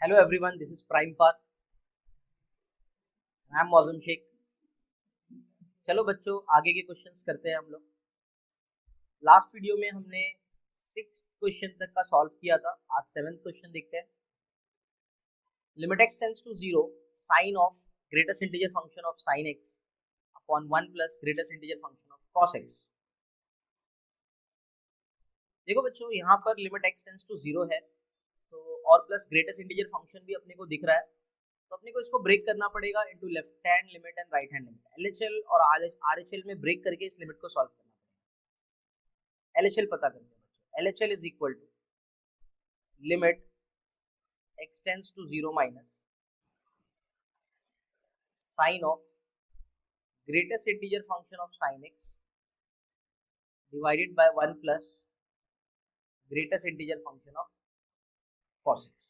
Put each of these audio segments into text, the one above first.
Hello everyone, this is Prime Path. I am Maujam Sheikh. चलो बच्चों आगे के क्वेश्चंस करते हैं हम लोग. लास्ट वीडियो में हमने 6th क्वेश्चन तक का सॉल्व किया था. आज 7th क्वेश्चन देखते हैं. Limit x tends to 0 sine of greatest integer function of sin x upon 1 plus greatest integer function of cos x. देखो बच्चों यहाँ पर लिमिट x टेंड्स टू 0 है तो और प्लस ग्रेटेस्ट इंटीजर फंक्शन भी अपने को दिख रहा है, तो अपने को इसको ब्रेक करना पड़ेगा into left hand limit and right hand limit. LHL और आरएचएल में ब्रेक करके इस लिमिट को सॉल्व करना पड़ेगा. एलएचएल पता करते हैं बच्चों. LHL is equal to limit x tends to 0 minus sine of greatest integer function of sin x divided by 1 plus greatest integer function of cos x.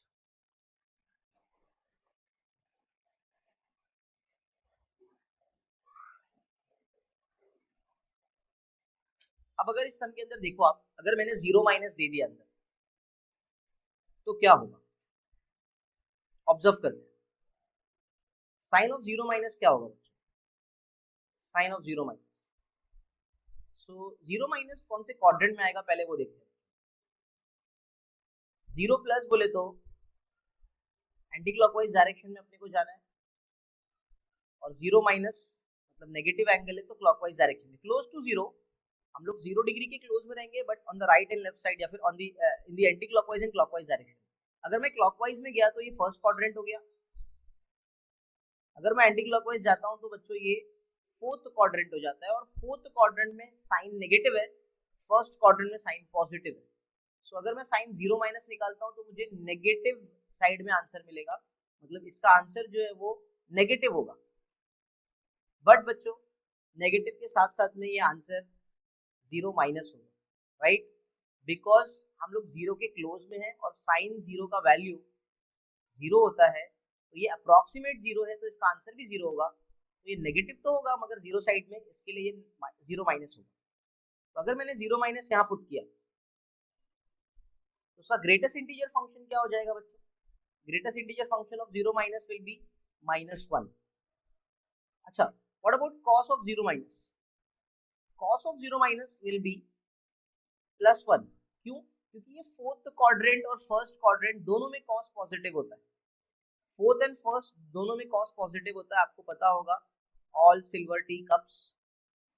अब अगर इस सम के अंदर देखो आप, अगर मैंने 0 माइनस दे दिया अंदर तो क्या होगा, ऑब्जर्व करते हैं. साइन ऑफ 0 माइनस क्या होगा बच्चों? Sine of 0 minus. So 0 minus कौन से क्वाड्रेंट में आएगा पहले वो देखते हैं. 0 प्लस बोले तो एंटी क्लॉकवाइज डायरेक्शन में अपने को जाना है, और 0 माइनस मतलब नेगेटिव एंगल है तो क्लॉकवाइज डायरेक्शन में. क्लोज टू 0 हम लोग 0 डिग्री के क्लोज में रहेंगे, but on the right and left side या फिर on the in the anti clockwise and clockwise direction. अगर मैं क्लॉकवाइज में गया तो ये फर्स्ट क्वाड्रेंट हो गया. अगर मैं एंटी क्लॉकवाइज जाता हूं तो बच्चों ये फोर्थ क्वाड्रेंट हो जाता है, और फोर्थ क्वाड्रेंट में साइन नेगेटिव है, फर्स्ट क्वाड्रेंट में साइन पॉजिटिव है. सो अगर मैं साइन 0 माइनस निकालता हूं तो मुझे नेगेटिव साइड में आंसर मिलेगा, मतलब इसका आंसर जो है वो नेगेटिव होगा. बट बच्चों नेगेटिव के साथ साथ में ये आंसर 0 माइनस होगा, राइट? बिकॉज हम लोग 0 के क्लोज में है और साइन 0 का वैल्यू 0 होता है, तो ये अप्रोक्सीमेट 0 है तो इसका आंसर भी 0 होगा. तो ये नेगेटिव तो होगा मगर 0 साइड में, इसके लिए ये 0 माइनस होगा. तो अगर मैंने 0 माइनस यहाँ पुट किया तो उसका ग्रेटेस्ट इंटीजर फंक्शन क्या हो जाएगा बच्चों? Greatest integer function of 0 minus will be -1. अच्छा, what about cos of 0 minus? cos of 0 minus will be +1. क्यों? क्योंकि ये फोर्थ क्वाड्रेंट और फर्स्ट क्वाड्रेंट दोनों में cos पॉजिटिव होता है. फोर्थ एंड फर्स्ट दोनों में cos पॉजिटिव होता है, आपको पता होगा. All silver T cups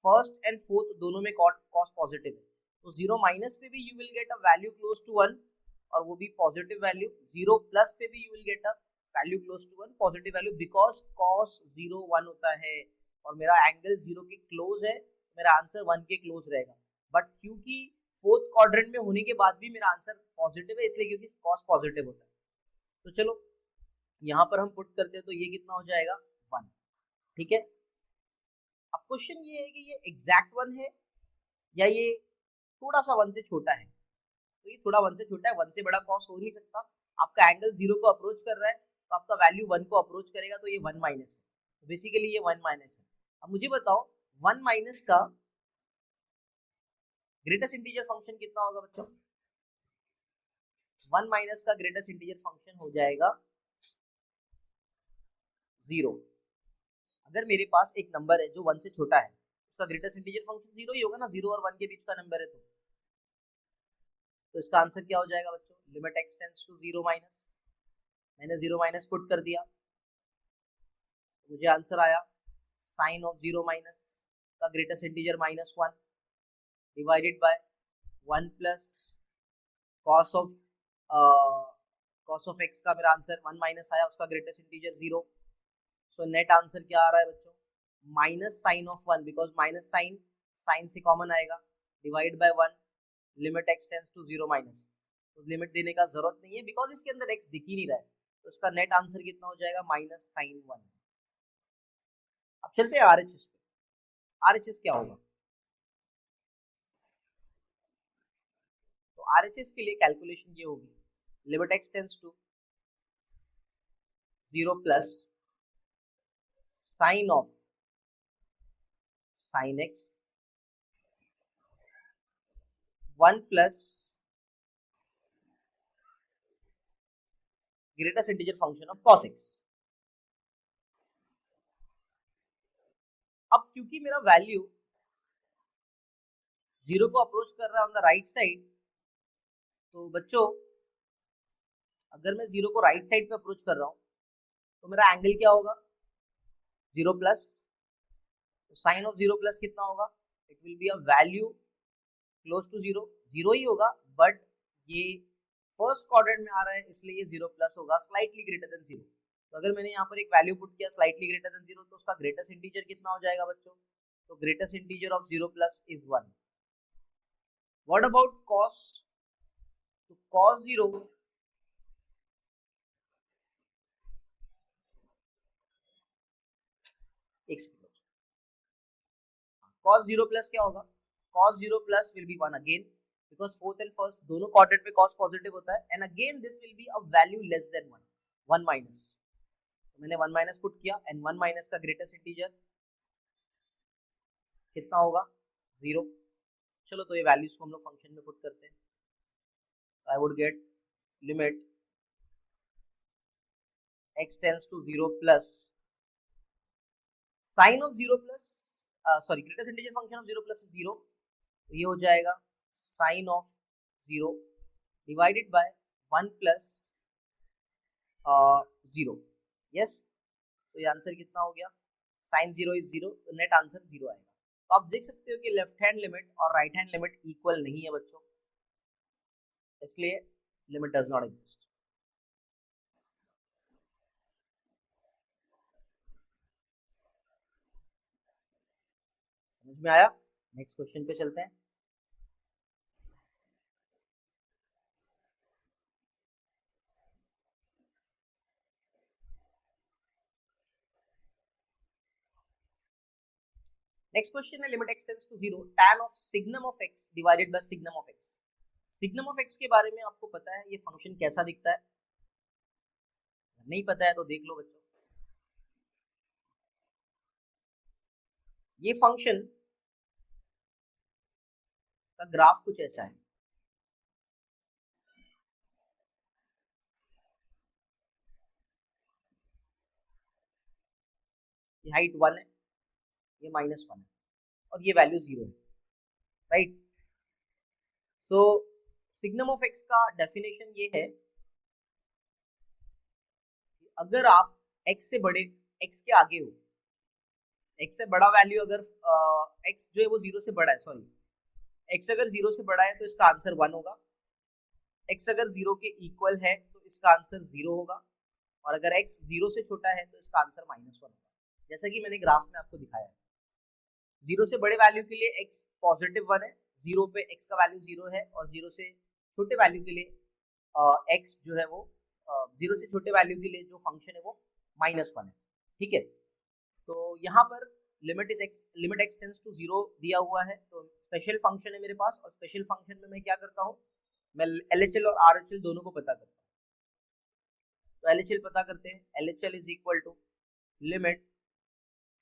first and fourth दोनों में cos पॉजिटिव है. तो 0 माइनस पे भी you will get a value close to 1 और वो भी पॉजिटिव वैल्यू. 0 प्लस पे भी you will get a value close to 1 positive value, because cos 0 1 होता है और मेरा एंगल 0 के क्लोज है, मेरा आंसर 1 के क्लोज रहेगा. बट क्योंकि फोर्थ क्वाड्रेंट में होने के बाद भी मेरा आंसर पॉजिटिव है, इसलिए क्योंकि cos पॉजिटिव होता है. तो चलो यहाँ पर हम पुट करते हैं तो ये कितना हो जाएगा 1. ठीक है. अब क्वेश्चन ये है कि ये एग्जैक्ट 1 है या ये थोड़ा सा 1 से छोटा है. तो ये थोड़ा 1 से छोटा है, 1 से बड़ा cos हो नहीं सकता. आपका एंगल 0 को अप्रोच कर रहा है तो आपका वैल्यू 1 को अप्रोच करेगा, तो ये 1 माइनस है. तो बेसिकली ये 1 माइनस है. अब मुझे बताओ 1 माइनस का ग्रेटेस्ट इंटीजर फंक्शन कितना होगा बच्चों? 1 माइनस का ग्रेटेस्ट इंटीजर फंक्शन हो जाएगा 0. अगर मेरे पास एक नंबर है जो 1 से छोटा है, उसका ग्रेटेस्ट इंटीजर फंक्शन 0 ही होगा ना. 0 और 1 के बीच का नंबर है तो इसका आंसर क्या हो जाएगा बच्चों? Limit x tends to 0 minus. मैंने 0 माइनस पुट कर दिया, मुझे आंसर आया साइन ऑफ 0 माइनस का greatest integer -1 divided by 1 plus cos of x का मेरा आंसर 1 माइनस आया, उसका greatest integer 0. So net answer क्या आ रहा है बच्चों? Minus sine of 1, because minus sine से कॉमन आएगा, divide by 1 limit x tends to 0 minus. तो लिमिट देने का जरूरत नहीं है बिकॉज इसके अंदर x दिख ही नहीं रहा है, तो इसका नेट आंसर कितना हो जाएगा? -sin 1. अब चलते हैं RHS पे. RHS क्या होगा? तो RHS के लिए कैलकुलेशन ये होगी, limit x tends to 0 plus sine of sin x 1 plus greatest integer function of cos x। अब क्योंकि मेरा वैल्यू 0 को अप्रोच कर रहा है ऑन द राइट साइड, तो बच्चों अगर मैं 0 को राइट साइड पे अप्रोच कर रहा हूं तो मेरा एंगल क्या होगा, 0 प्लस। तो साइन ऑफ 0 प्लस कितना होगा, it will be a value close to 0, 0 ही होगा, बट ये फर्स्ट क्वाड्रेंट में आ रहा है इसलिए ये 0 प्लस होगा, स्लाइटली ग्रेटर देन 0। तो अगर मैंने यहाँ पर एक वैल्यू पुट किया स्लाइटली ग्रेटर देन 0, तो उसका ग्रेटेस्ट इंटीजर कितना हो जाएगा बच्चों, तो greatest integer of 0 plus is 1। What about cos, तो cos 0 cos 0 प्लस क्या होगा, cos 0 plus will be 1 again, because fourth and first दोनों क्वाड्रेंट पे cos पॉजिटिव होता है, and again this will be a value less than 1, 1 minus. तो मैंने 1 minus put किया, एंड 1 माइनस का ग्रेटेस्ट इंटीजर कितना होगा, 0। चलो तो ये वैल्यूज को हम लोग फंक्शन में पुट करते हैं। I would get limit x tends to 0 plus sine of 0 plus, sorry greatest integer function of 0 plus 0, तो ये हो जाएगा sine of 0 divided by 1 plus 0। Yes, तो ये आंसर कितना हो गया, साइन 0 इज 0, तो नेट आंसर 0 आएगा। तो आप देख सकते हो कि लेफ्ट हैंड लिमिट और राइट हैंड लिमिट इक्वल नहीं है बच्चों, इसलिए लिमिट डज नॉट एग्जिस्ट। समझ में आया? नेक्स्ट क्वेश्चन पे चलते हैं। नेक्स्ट क्वेश्चन है limit x tends to 0 tan of signum of x divided by signum of x। Signum of x के बारे में आपको पता है ये फंक्शन कैसा दिखता है, नहीं पता है तो देख लो बच्चों। ये फंक्शन का ग्राफ कुछ ऐसा है, ये हाइट 1 है, ये -1 है, और ये वैल्यू 0 है, right. So signum of x का डेफिनेशन ये है कि अगर आप x से बड़े, x के आगे हो, x से बड़ा वैल्यू अगर x जो है वो 0 से बड़ा है, सॉरी x अगर 0 से बड़ा है तो इसका आंसर 1 होगा, x अगर 0 के इक्वल है तो इसका आंसर 0 होगा, और अगर x 0 से छोटा है तो इसका आंसर -1 होगा, जैसा कि मैंने ग्राफ में आपको दिखाया है। 0 से बड़े वैल्यू के लिए x पॉजिटिव 1 है, 0 पे x का वैल्यू 0 है, और 0 से छोटे वैल्यू के लिए x जो है वो 0 से छोटे वैल्यू के लिए जो फंक्शन है वो -1 है, ठीक है। तो यहाँ पर लिमिट x टेंड्स टू 0 दिया हुआ है, तो स्पेशल फंक्शन है मेरे पास, और स्पेशल फंक्शन में मैं क्या करता हूँ, मैं LHL और RHL दोनों को पता करता हूँ। तो LHL पता करते हैं, LHL is equal to limit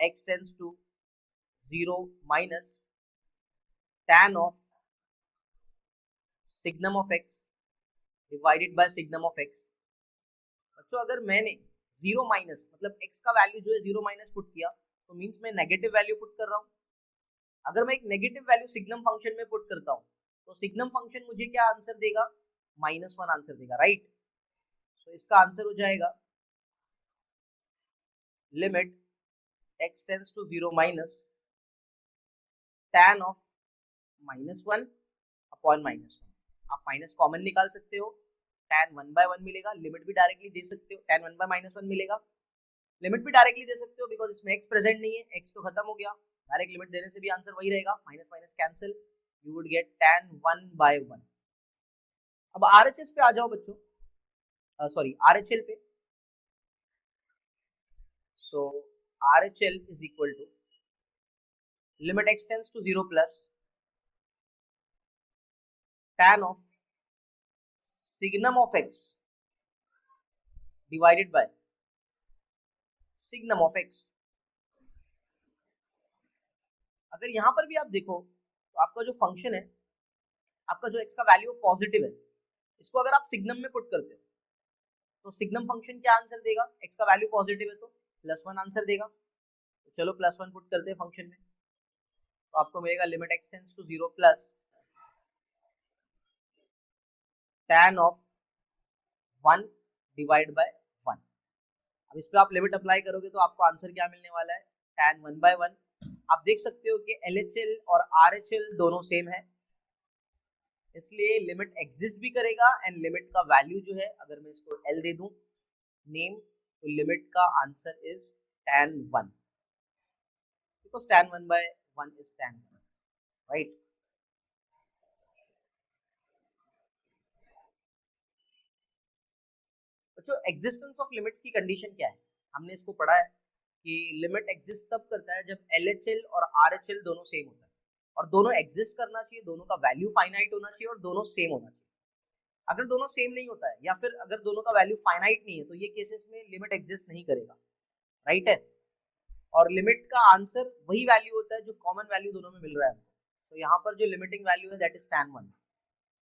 x tends to 0 minus tan of signum of x divided by signum of x। बच्चों अगर मैंने 0 माइनस मतलब x का वैल्यू जो है 0 माइनस पुट किया, तो मींस मैं नेगेटिव वैल्यू पुट कर रहा हूँ। अगर मैं एक नेगेटिव वैल्यू सिग्नम फंक्शन में पुट करता हूँ तो सिग्नम फंक्शन मुझे क्या आंसर देगा, -1 आंसर देगा, राइट। तो इसका आंसर हो जाएगा limit x tends to 0 minus tan of -1 upon -1। आप माइनस कॉमन निकाल सकते हो, tan 1/1 मिलेगा, लिमिट भी डायरेक्टली दे सकते हो, tan 1/-1 मिलेगा, लिमिट भी डायरेक्टली दे सकते हो बिकॉज इसमें x प्रेजेंट नहीं है, x तो खत्म हो गया, डायरेक्ट लिमिट देने से भी आंसर वही रहेगा, minus minus cancel, you would get tan 1/1। अब RHS पे आ जाओ बच्चों, सॉरी RHL पे। So RHL is equal to limit x tends to 0 plus tan of signum of x divided by signum of x। अगर यहां पर भी आप देखो तो आपका जो फंक्शन है, आपका जो x का वैल्यू पॉजिटिव है, इसको अगर आप सिग्नम में पुट करते हो तो सिग्नम फंक्शन क्या आंसर देगा, x का वैल्यू पॉजिटिव है तो +1 आंसर देगा। तो चलो +1 पुट करते हैं फंक्शन में, तो आपको मिलेगा limit x tends to 0 plus tan of 1 divide by 1। अब इस पे आप लिमिट अप्लाई करोगे तो आपको आंसर क्या मिलने वाला है, tan 1/1। आप देख सकते हो कि LHL और RHL दोनों सेम है, इसलिए लिमिट एग्जिस्ट भी करेगा एंड लिमिट का वैल्यू जो है, अगर मैं इसको L दे दूं नेम, तो लिमिट का answer is tan 1, because tan 1/1 is tan 1, right. बच्चों एग्जिस्टेंस ऑफ लिमिट्स की कंडीशन क्या है, हमने इसको पढ़ा है कि लिमिट एग्जिस्ट तब करता है जब LHL और RHL दोनों सेम होता है, और दोनों एग्जिस्ट करना चाहिए, दोनों का वैल्यू फाइनाइट होना चाहिए और दोनों सेम होना चाहिए। अगर दोनों सेम नहीं होता है या फिर अगर दोनों का वैल्यू फाइनाइट नहीं है तो ये केसेस में लिमिट एग्जिस्ट नहीं करेगा, राइट है। और लिमिट का आंसर वही वैल्यू होता है जो कॉमन वैल्यू दोनों में मिल रहा है। तो यहाँ पर जो लिमिटिंग वैल्यू है दैट इज tan 1।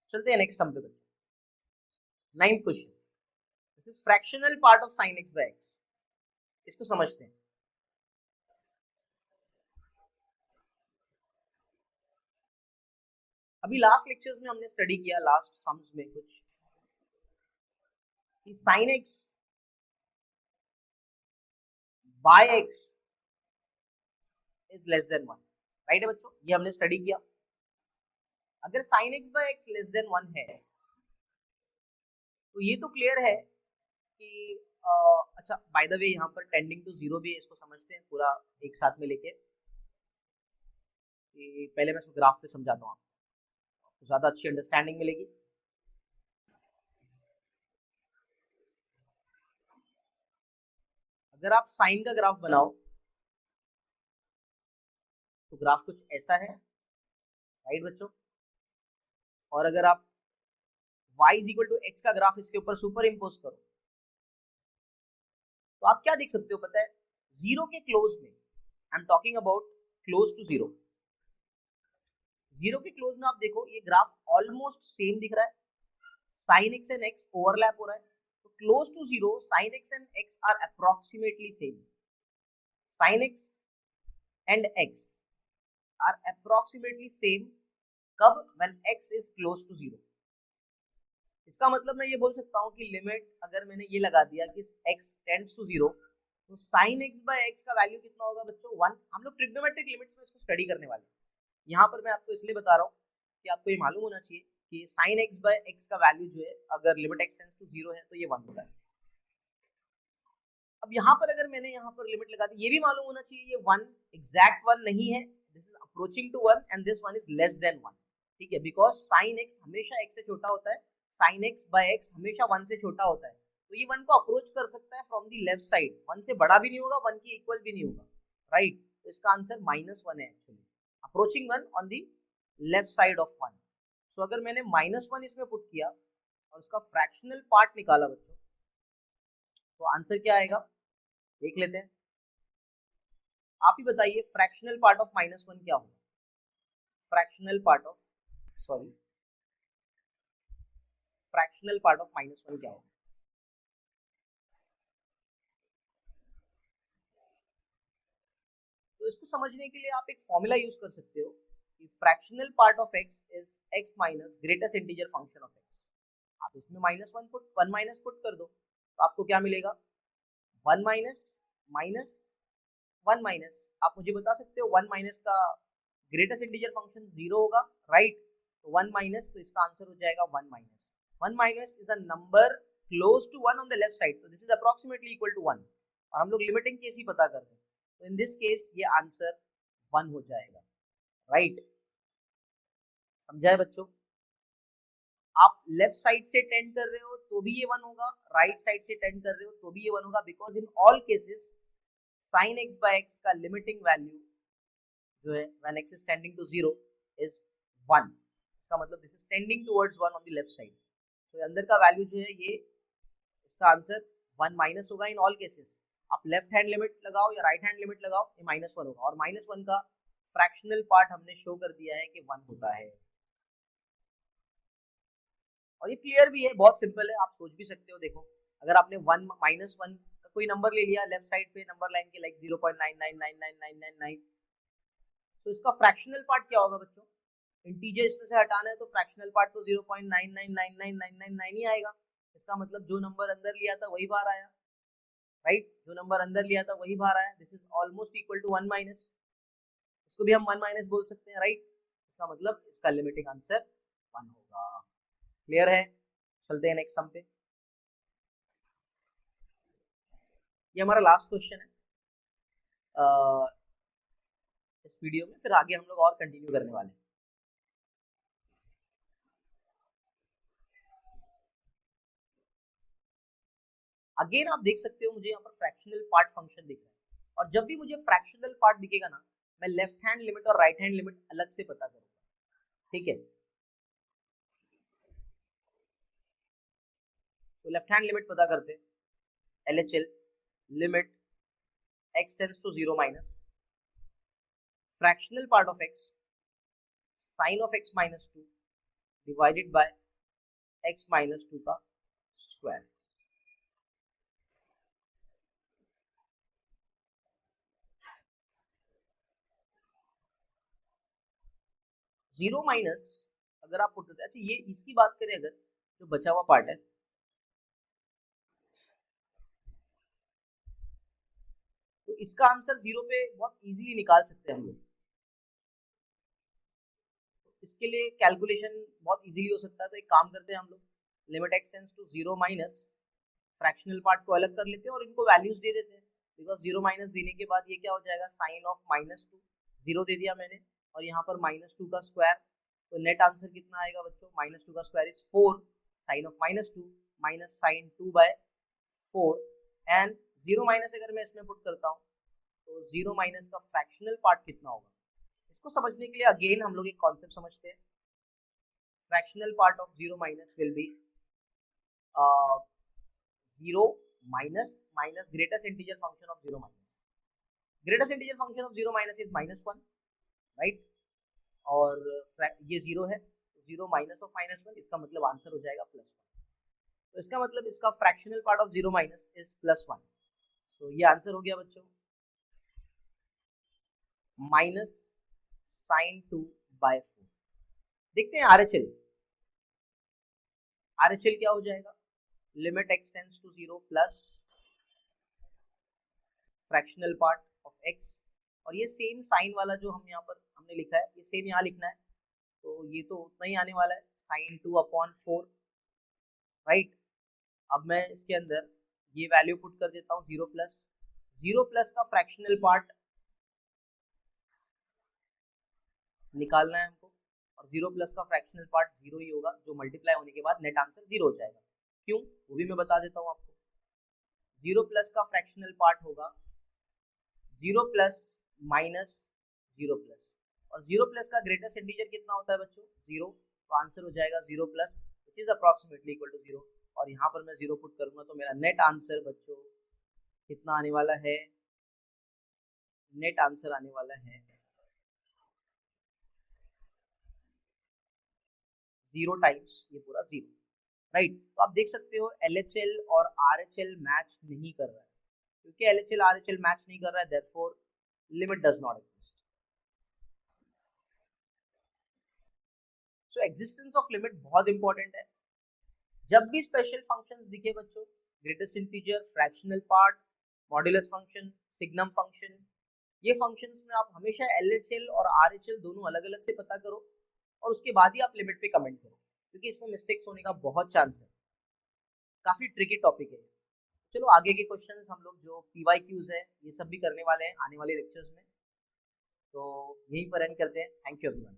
चलते हैं नेक्स्ट सम पे बच्चों, 9th question. This is fractional part of sin x by x। इसको समझते हैं। अभी लास्ट लेक्चर्स में हमने स्टडी किया, लास्ट सम्स में कुछ, कि sin x by x is less than 1, right है बच्चों, ये हमने स्टडी किया। अगर sin x by x less than 1 है तो ये तो क्लियर है कि अच्छा बाय द वे यहाँ पर टेंडिंग टू 0 भी है, इसको समझते हैं पूरा एक साथ में लेके। पहले मैं इसको ग्राफ पे समझाता हूँ, आपको ज्यादा अच्छी अंडरस्टैंडिंग मिलेगी। अगर आप साइन का ग्राफ बनाओ तो ग्राफ कुछ ऐसा है, राइट बच्चों। और अगर आप y is equal to x का ग्राफ इसके ऊपर सुपर इम्पोज करो तो आप क्या देख सकते हो पता है, 0 के क्लोज में, I'm talking about close to 0, 0 के क्लोज में आप देखो ये ग्राफ ऑलमोस्ट सेम दिख रहा है, sin x and x overlap हो रहा है। तो close to 0 sin x and x are approximately same, sin x and x are approximately same कब, when x is close to 0। इसका मतलब मैं ये बोल सकता हूँ कि लिमिट अगर मैंने ये लगा दिया कि x टेंड्स टू 0 तो sin x by x का वैल्यू कितना होगा बच्चों, 1। हम लोग ट्रिग्नोमेट्रिक लिमिट्स में इसको स्टडी करने वाले हैं। यहाँ पर मैं आपको इसलिए बता रहा हूँ कि आपको ये मालूम होना चाहिए कि sin x by x का वैल्यू जो है, अगर लिमिट x टेंड्स टू 0 है तो ये 1 होता है। अब यहाँ पर अगर मैंने यहाँ पर लिमिट लगा दी, ये भी मालूम होना चाहिए ये 1 एग्जैक्ट 1 नहीं है, this is approaching to 1 and this 1 is less than 1, ठीक है, बिकॉज sin x हमेशा x से छोटा होता है, sin x by x हमेशा 1 से छोटा होता है। तो ये 1 को अप्रोच कर सकता है फ्रॉम दी लेफ्ट साइड, 1 से बड़ा भी नहीं होगा, 1 के इक्वल भी नहीं होगा, राइट। तो इसका आंसर -1 है actually, approaching 1 on the left side of 1। सो अगर मैंने -1 इसमें पुट किया और उसका फ्रैक्शनल पार्ट निकाला बच्चों, तो आंसर क्या आएगा देख लेते हैं। आप ही बताइए फ्रैक्शनल पार्ट ऑफ -1 क्या होगा, fractional part of fractional part of -1 क्या होगा। तो इसको समझने के लिए आप एक फॉर्मूला यूज कर सकते हो कि fractional part of x is x minus greatest integer function of x। आप इसमें -1 माइनस पुट कर दो तो आपको क्या मिलेगा, 1 माइनस माइनस 1 माइनस, आप मुझे बता सकते हो 1 माइनस का ग्रेटेस्ट इंटीजर फंक्शन 0 होगा, राइट। तो 1 माइनस, तो इसका आंसर हो जाएगा 1 minus. 1 minus is a number close to 1 on the left side, तो this is approximately equal to 1, और हम लोग लिमिटिंग केस ही पता कर रहे हैं, तो इन दिस केस ये आंसर 1 हो जाएगा, राइट। समझा है बच्चों। आप लेफ्ट साइड से टेंड कर रहे हो तो भी ये 1 होगा, राइट साइड से टेंड कर रहे हो तो भी ये 1 होगा, because in all cases sin x by x का लिमिटिंग वैल्यू जो है when x is tending to 0 is 1। इसका मतलब this is tending towards 1 on the left side, तो अंदर का वैल्यू जो है ये, इसका आंसर 1 माइनस होगा इन ऑल केसेस। आप लेफ्ट हैंड लिमिट लगाओ या राइट हैंड लिमिट लगाओ, ये -1 होगा, और -1 का फ्रैक्शनल पार्ट हमने शो कर दिया है कि 1 होता है। और ये क्लियर भी है, बहुत सिंपल है, आप सोच भी सकते हो। देखो अगर आपने 1 -1 का कोई नंबर ले लिया लेफ्ट साइड पे नंबर लाइन के लाइक 0.999999, तो इसका फ्रैक्शनल पार्ट क्या होगा बच्चों? इंटीजर इसमें से हटाना है तो फ्रैक्शनल पार्ट तो 0.999999 ही आएगा। इसका मतलब जो नंबर अंदर लिया था वही बाहर आया, राइट? जो नंबर अंदर लिया था वही बाहर आया। This is almost equal to 1 minus, इसको भी हम 1 माइनस बोल सकते हैं, राइट? इसका मतलब इसका लिमिटिंग आंसर 1 होगा। क्लियर है? चलते हैं नेक्स्ट सम पे। ये हमारा लास्ट क्वेश्चन है इस वीडियो में, फिर आगे हम लोग और कंटिन्यू करने वाले हैं। अगेन आप देख सकते हो मुझे यहाँ पर फ्रैक्शनल पार्ट फंक्शन दिख रहा है, और जब भी मुझे फ्रैक्शनल पार्ट दिखेगा ना, मैं लेफ्ट हैंड लिमिट और राइट हैंड लिमिट अलग से पता करूंगा, ठीक है? तो लेफ्ट हैंड लिमिट पता करते हैं। LHL limit x tends to 0 minus fractional part of x sine of x minus 2 divided by x minus 2 का स्क्वायर। जीरो माइनस अगर आप पुट करते हैं, अच्छा ये इसकी बात करें अगर, जो बचा हुआ पार्ट है, तो इसका आंसर 0 पे बहुत इजीली निकाल सकते हैं हम लोग। इसके लिए कैलकुलेशन बहुत इजीली हो सकता है, तो एक काम करते हैं हम लोग, limit x tends to 0 minus fractional part को अलग कर लेते हैं और इनको वैल्यूज दे देते हैं, बिकॉज 0 माइनस देने के बाद ये क्या हो जाएगा, साइन ऑफ -2, 0 दे दिया मैंने, और यहाँ पर -2 का स्क्वायर, तो नेट आंसर कितना आएगा बच्चों? -2 का square is 4, sine of -2 minus sine 2/4, and 0 minus अगर मैं इसमें पुट करता हूँ तो 0 माइनस का फ्रैक्शनल पार्ट कितना होगा? इसको समझने के लिए अगेन हम लोग एक कॉन्सेप्ट समझते हैं। Fractional part of 0 minus will be 0 minus minus greatest integer function of 0 minus. Greatest integer function of 0 minus is -1, right? और ये 0 है, 0 माइनस ऑफ -1, इसका मतलब आंसर हो जाएगा +1। तो इसका मतलब इसका fractional part of 0 minus is +1। सो ये आंसर हो गया बच्चों, माइनस साइन 2/4। देखते हैं RHL। RHL क्या हो जाएगा? Limit x tends to 0 plus fractional part of x, और ये सेम साइन वाला जो हम यहाँ पर हमने लिखा है, ये सेम यहाँ लिखना है, तो ये तो उतना ही आने वाला है, साइन 2/4, राइट? अब मैं इसके अंदर ये वैल्यू पुट कर देता हूँ, 0 प्लस का फ्रैक्शनल पार्ट निकालना है हमको, और 0 प्लस का फ्रैक्शनल पार्ट 0 ही होगा, जो मल्टीप्लाई होने के बाद नेट आंसर 0 हो जाएगा। क्यों, वो भी मैं बता देता हूँ आपको। 0 प्लस का फ्रैक्शनल पार्ट होगा 0 प्लस माइनस 0 प्लस, और 0 प्लस का ग्रेटेस्ट इंटीजर कितना होता है बच्चों? 0, तो आंसर हो जाएगा 0 plus which is approximately equal to 0, और यहाँ पर मैं 0 पुट करूंगा तो मेरा नेट आंसर बच्चों कितना आने वाला है? नेट आंसर आने वाला है 0 टाइम्स ये पूरा 0, राइट? तो आप देख सकते हो LHL और RHL मैच नहीं कर रहा है, क्योंकि LHL RHL मैच नहीं कर रहा है, therefore limit does not exist. So existence of limit बहुत इंपॉर्टेंट है। जब भी स्पेशल फंक्शंस दिखे बच्चों, greatest integer, fractional part, modulus function, signum function, ये फंक्शंस में आप हमेशा LHL और RHL दोनों अलग अलग से पता करो, और उसके बाद ही आप लिमिट पे कमेंट करो, क्योंकि इसमें मिस्टेक्स होने का बहुत चांस है। काफी ट्रिकी टॉपिक है। चलो आगे के क्वेश्चंस हम लोग जो PYQs है ये सब भी करने वाले हैं आने वाले लेक्चर्स में, तो यहीं पर एंड करते हैं। Thank you everyone.